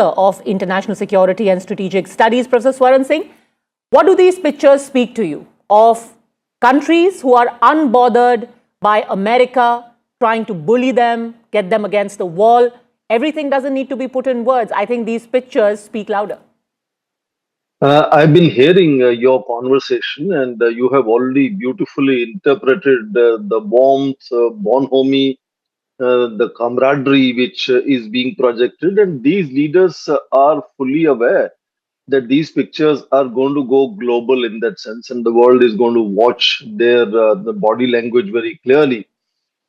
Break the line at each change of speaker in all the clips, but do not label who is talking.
scholar of international security and strategic studies, Professor Swaran Singh. What do these pictures speak to you of countries who are unbothered by America trying to bully them, get them against the wall? Everything doesn't need to be put in words. I think these pictures speak louder.
I've been hearing your conversation, and you have already beautifully interpreted the warmth, bonhomie, the camaraderie which is being projected. And these leaders are fully aware that these pictures are going to go global in that sense, and the world is going to watch their the body language very clearly.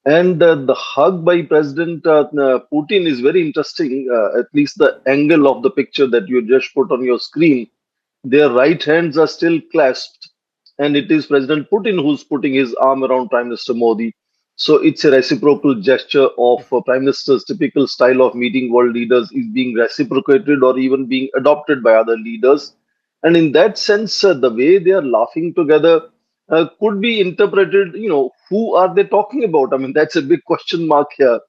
And the hug by President Putin is very interesting, at least the angle of the picture that you just put on your screen. Their right hands are still clasped, and it is President Putin who's putting his arm around Prime Minister Modi. So it's a reciprocal gesture of Prime Minister's typical style of meeting world leaders is being reciprocated or even being adopted by other leaders. And in that sense, the way they are laughing together could be interpreted, who are they talking about? I mean, that's a big question mark here.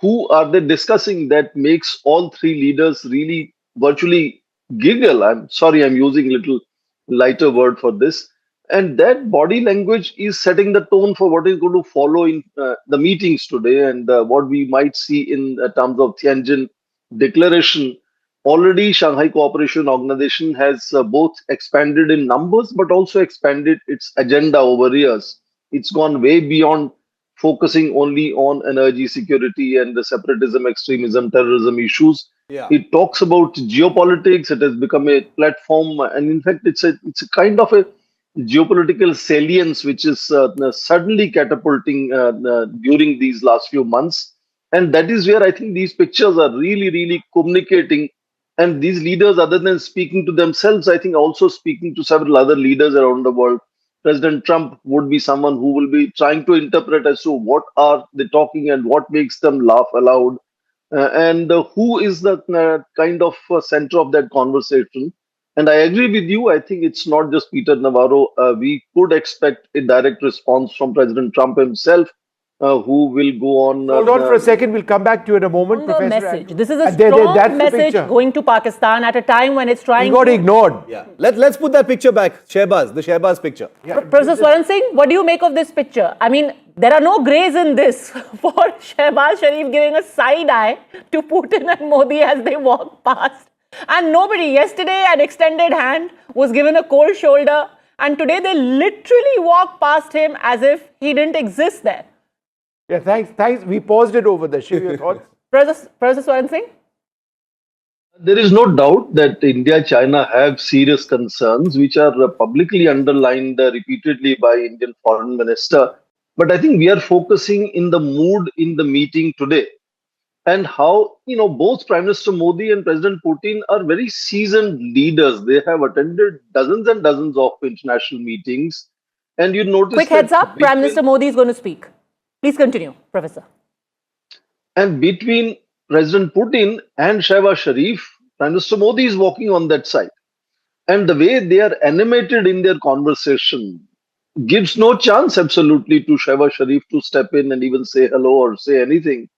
Who are they discussing that makes all three leaders really virtually giggle? I'm sorry, I'm using a little lighter word for this. And that body language is setting the tone for what is going to follow in the meetings today, and what we might see in terms of Tianjin declaration. Already, Shanghai Cooperation Organization has both expanded in numbers but also expanded its agenda over years. It's gone way beyond focusing only on energy security and the separatism, extremism, terrorism issues.
Yeah.
It talks about geopolitics. It has become a platform, and in fact, it's a kind of a geopolitical salience which is suddenly catapulting during these last few months. And that is where I think these pictures are really, really communicating. And these leaders, other than speaking to themselves, I think also speaking to several other leaders around the world. President Trump would be someone who will be trying to interpret as to what are they talking and what makes them laugh aloud, and who is the kind of center of that conversation. And I agree with you. I think it's not just Peter Navarro. We could expect a direct response from President Trump himself, who will go on.
Hold on for a second. We'll come back to you in a moment, Professor.
Message. This is a strong message going to Pakistan at a time when it's trying.
He got ignored. Yeah. Let's put that picture back. Shehbaz, the Shehbaz picture.
Yeah. Professor Swaran Singh, what do you make of this picture? I mean, there are no grays in this for Shehbaz Sharif giving a side eye to Putin and Modi as they walk past. And nobody, yesterday an extended hand was given a cold shoulder, and today they literally walk past him as if he didn't exist there.
Yeah, thanks. We paused it over there. Shiv, your thoughts?
Professor Swaran Singh?
There is no doubt that India, China have serious concerns, which are publicly underlined repeatedly by Indian Foreign Minister. But I think we are focusing in the mood in the meeting today, and how, both Prime Minister Modi and President Putin are very seasoned leaders. They have attended dozens and dozens of international meetings. And you notice.
Quick heads up, Prime Minister Modi is going to speak. Please continue, Professor.
And between President Putin and Shehbaz Sharif, Prime Minister Modi is walking on that side. And the way they are animated in their conversation gives no chance absolutely to Shehbaz Sharif to step in and even say hello or say anything.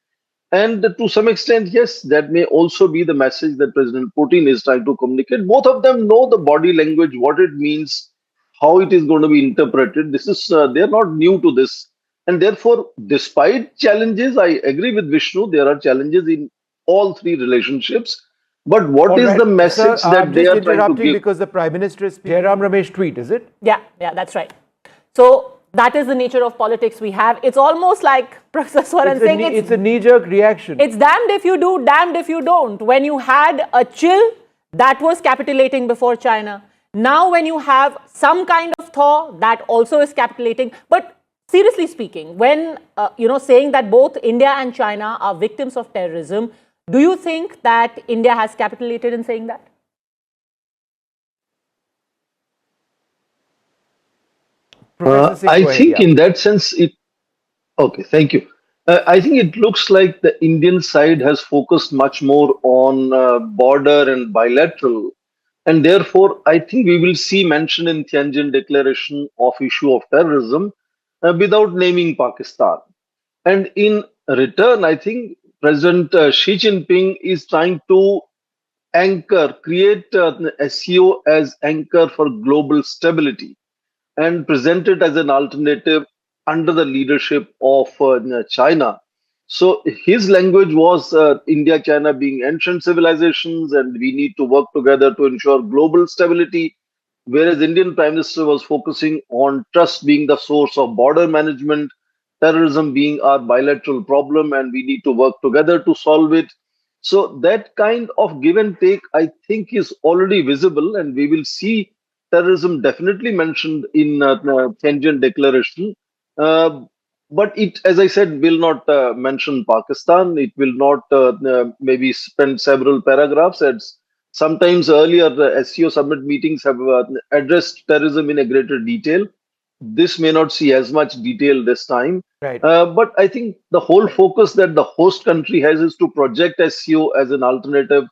And to some extent, yes, that may also be the message that President Putin is trying to communicate. Both of them know the body language, what it means, how it is going to be interpreted. This is they are not new to this. And therefore, despite challenges, I agree with Vishnu, there are challenges in all three relationships. But what is the message that they are trying to give?
Because the Prime Minister is Jairam Ramesh tweet, is it?
Yeah, that's right. So that is the nature of politics we have. It's almost like Professor Swaran Singh.
It's a knee-jerk reaction.
It's damned if you do, damned if you don't. When you had a chill, that was capitulating before China. Now when you have some kind of thaw, that also is capitulating. But seriously speaking, when, saying that both India and China are victims of terrorism, do you think that India has capitulated in saying that?
I think in that sense, okay, thank you. I think it looks like the Indian side has focused much more on border and bilateral. And therefore, I think we will see mention in Tianjin declaration of issue of terrorism without naming Pakistan. And in return, I think President Xi Jinping is trying to anchor, create SEO as anchor for global stability and present it as an alternative under the leadership of China. So his language was India, China being ancient civilizations, and we need to work together to ensure global stability. Whereas Indian Prime Minister was focusing on trust being the source of border management, terrorism being our bilateral problem, and we need to work together to solve it. So that kind of give and take, I think, is already visible, and we will see terrorism definitely mentioned in Tianjin Declaration. Uh, but it, as I said, will not mention Pakistan. It will not maybe spend several paragraphs. As sometimes earlier, the SCO summit meetings have addressed terrorism in a greater detail. This may not see as much detail this time.
Right.
But I think the whole focus that the host country has is to project SCO as an alternative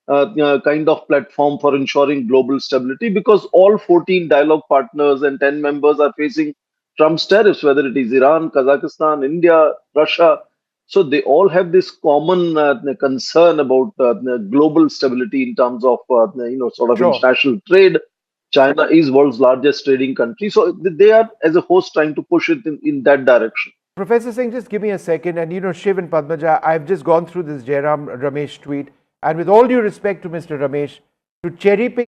kind of platform for ensuring global stability, because all 14 dialogue partners and 10 members are facing Trump's tariffs, whether it is Iran, Kazakhstan, India, Russia. So they all have this common concern about global stability in terms of sort of
Sure.
international trade. China is world's largest trading country, so they are as a host trying to push it in that direction.
Professor Singh, just give me a second. And Shiv and Padmaja, I've just gone through this Jairam Ramesh tweet. And with all due respect to Mr. Ramesh, to cherry pick